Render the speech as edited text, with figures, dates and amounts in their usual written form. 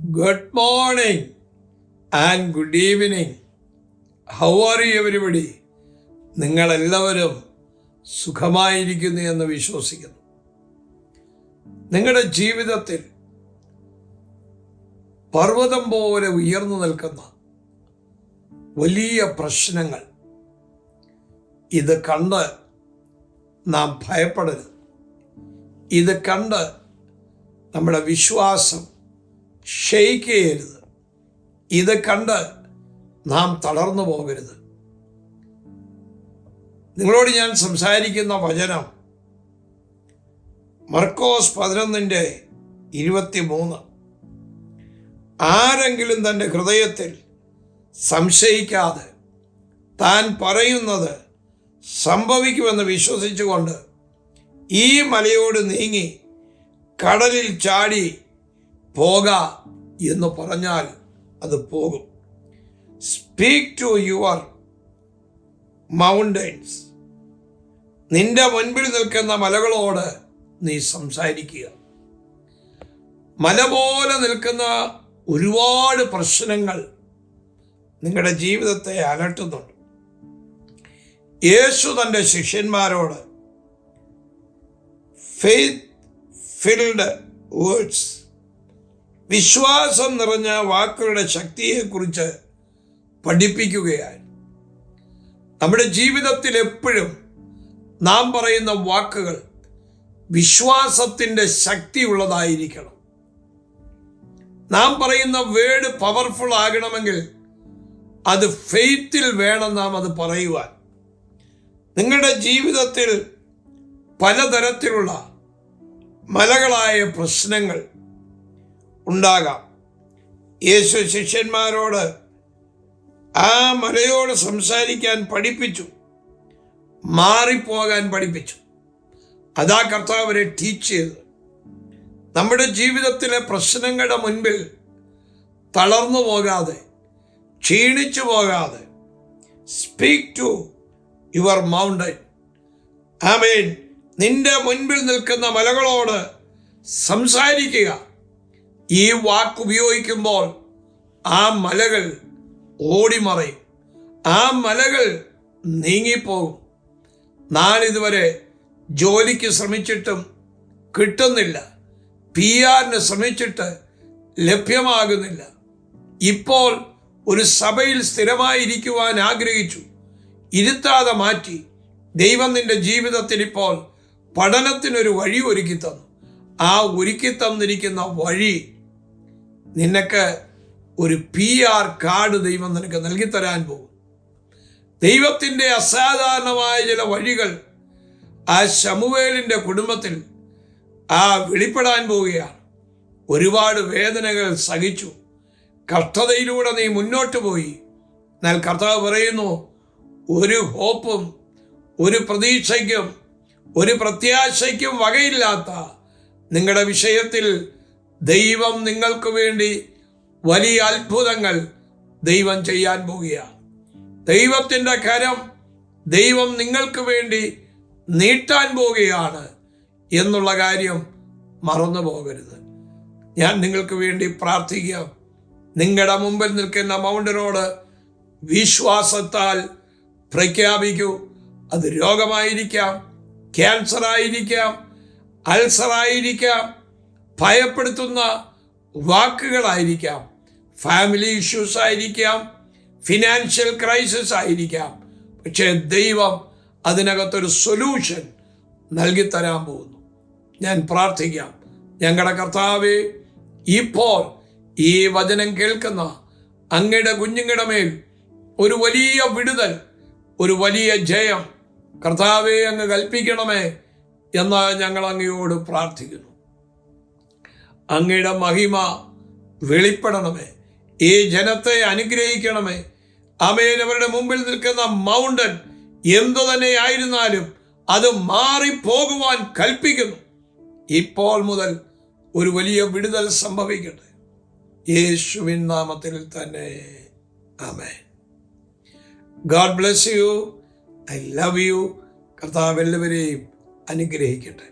Good morning and good evening. How are you everybody? നിങ്ങളെല്ലാവരും സുഖമായിരിക്കുന്നു എന്ന് വിശ്വസിക്കുന്നു. നിങ്ങളുടെ ജീവിതത്തിൽ പർവ്വതം പോലെ ഉയർന്നു നിൽക്കുന്ന വലിയ പ്രശ്നങ്ങൾ ഇത് കണ്ട് നാം ഭയപ്പെടരുത്. ഇത് കണ്ട് നമ്മുടെ വിശ്വാസം ക്ഷയിക്കുകയരുത്. ഇത് കണ്ട് നാം തളർന്നു പോകരുത്. നിങ്ങളോട് ഞാൻ സംസാരിക്കുന്ന വചനം മർക്കോസ് 11:23. ആരെങ്കിലും തൻ്റെ ഹൃദയത്തിൽ സംശയിക്കാതെ താൻ പറയുന്നത് സംഭവിക്കുമെന്ന് വിശ്വസിച്ചുകൊണ്ട് ഈ മലയോട് നീങ്ങി കടലിൽ ചാടി പോക എന്ന് പറഞ്ഞാൽ അത് പോകും. Speak to your mountains. നിന്റെ മുൻപിൽ നിൽക്കുന്ന മലകളോട് നീ സംസാരിക്കുക. മല പോലെ നിൽക്കുന്ന ഒരുപാട് പ്രശ്നങ്ങൾ നിങ്ങളുടെ ജീവിതത്തെ അലട്ടുന്നുണ്ട്. യേശു തൻ്റെ ശിഷ്യന്മാരോട് ഫെയ്ത്ത് ഫിൽഡ് വേർഡ്സ്, വിശ്വാസം നിറഞ്ഞ വാക്കുകളുടെ ശക്തിയെക്കുറിച്ച് പഠിപ്പിക്കുകയാണ്. നമ്മുടെ ജീവിതത്തിൽ എപ്പോഴും നാം പറയുന്ന വാക്കുകൾ വിശ്വാസത്തിൻ്റെ ശക്തിയുള്ളതായിരിക്കണം. നാം പറയുന്ന വേർഡ് പവർഫുൾ ആകണമെങ്കിൽ അത് ഫെയ്ത്തിൽ വേണം നാം അത് പറയുവാൻ. നിങ്ങളുടെ ജീവിതത്തിൽ പലതരത്തിലുള്ള മലകളായ പ്രശ്നങ്ങൾ ഉണ്ടാകാം. യേശു ശിഷ്യന്മാരോട് ആ മലയോട് സംസാരിക്കാൻ പഠിപ്പിച്ചു, മാറിപ്പോകാൻ പഠിപ്പിച്ചു. അതാ കർത്താവ് അവരെ ടീച്ച് ചെയ്തത്. നമ്മുടെ ജീവിതത്തിലെ പ്രശ്നങ്ങളുടെ മുൻപിൽ തളർന്നു പോകാതെ, ക്ഷീണിച്ചു പോകാതെ, സ്പീക്ക് ടു യുവർ മൗണ്ടൻ. ആമേൻ. നിന്റെ മുൻപിൽ നിൽക്കുന്ന മലകളോട് സംസാരിക്കുക. ഈ വാക്ക് ഉപയോഗിക്കുമ്പോൾ ആ മലകൾ ഓടിമറയും, ആ മലകൾ നീങ്ങിപ്പോകും. നാളിതുവരെ ജോലിക്ക് ശ്രമിച്ചിട്ടും കിട്ടുന്നില്ല, PR ശ്രമിച്ചിട്ട് ലഭ്യമാകുന്നില്ല. ഇപ്പോൾ ഒരു സഭയിൽ സ്ഥിരമായിരിക്കുവാൻ ആഗ്രഹിച്ചു, ഇരുത്താതെ മാറ്റി. ദൈവം നിന്റെ ജീവിതത്തിൽ ഇപ്പോൾ പഠനത്തിനൊരു വഴി ഒരുക്കി തന്നു. ആ ഒരുക്കി തന്നിരിക്കുന്ന വഴി നിനക്ക് ഒരു PR കാർഡ് ദൈവം നിനക്ക് നൽകിത്തരാൻ പോകും. ദൈവത്തിൻ്റെ അസാധാരണമായ ചില വഴികൾ ആ ശമൂവേലിൻ്റെ കുടുംബത്തിൽ വെളിപ്പെടാൻ പോവുകയാണ്. ഒരുപാട് വേദനകൾ സഹിച്ചു, കഷ്ടതയിലൂടെ നീ മുന്നോട്ട് പോയി. എന്നാൽ കർത്താവ് പറയുന്നു, ഒരു ഹോപ്പും ഒരു പ്രതീക്ഷയ്ക്കും ഒരു പ്രത്യാശയ്ക്കും വകയില്ലാത്ത നിങ്ങളുടെ വിഷയത്തിൽ ദൈവം നിങ്ങൾക്ക് വേണ്ടി വലിയ അത്ഭുതങ്ങൾ ദൈവം ചെയ്യാൻ പോവുകയാണ്. ദൈവത്തിൻ്റെ കരം ദൈവം നിങ്ങൾക്ക് വേണ്ടി നീട്ടാൻ പോവുകയാണ് എന്നുള്ള കാര്യം മറന്നു പോകരുത്. ഞാൻ നിങ്ങൾക്ക് വേണ്ടി പ്രാർത്ഥിക്കാം. നിങ്ങളുടെ മുമ്പിൽ നിൽക്കുന്ന മൗണ്ടനോട് വിശ്വാസത്താൽ പ്രഖ്യാപിക്കൂ. അത് രോഗമായിരിക്കാം, ക്യാൻസർ ആയിരിക്കാം, അൾസറായിരിക്കാം, ഭയപ്പെടുത്തുന്ന വാക്കുകളായിരിക്കാം, ഫാമിലി ഇഷ്യൂസ് ആയിരിക്കാം, ഫിനാൻഷ്യൽ ക്രൈസിസ് ആയിരിക്കാം. പക്ഷേ ദൈവം അതിനകത്തൊരു സൊല്യൂഷൻ നൽകിത്തരാൻ പോകുന്നു. ഞാൻ പ്രാർത്ഥിക്കാം. ഞങ്ങളുടെ കർത്താവേ, ഇപ്പോൾ ഈ വചനം കേൾക്കുന്ന അങ്ങയുടെ കുഞ്ഞുങ്ങളുടെ മേൽ ഒരു വലിയ വിടുതൽ, ഒരു വലിയ ജയം കർത്താവേ അങ്ങ് കൽപ്പിക്കണമേ എന്ന് ഞങ്ങൾ അങ്ങയോട് പ്രാർത്ഥിക്കുന്നു. അങ്ങയുടെ മഹിമ വെളിപ്പെടണമേ. ഈ ജനത്തെ അനുഗ്രഹിക്കണമേ. ആമേൻ. അവരുടെ മുമ്പിൽ നിൽക്കുന്ന മൗണ്ടൻ എന്തു തന്നെ ആയിരുന്നാലും അത് മാറിപ്പോകുവാൻ കൽപ്പിക്കുന്നു. ഇപ്പോൾ മുതൽ ഒരു വലിയ വിടുതൽ സംഭവിക്കട്ടെ, യേശുവിൻ നാമത്തിൽ തന്നെ. ആമേൻ. God bless you. I love you. കർത്താവ് എല്ലാവരെയും അനുഗ്രഹിക്കട്ടെ.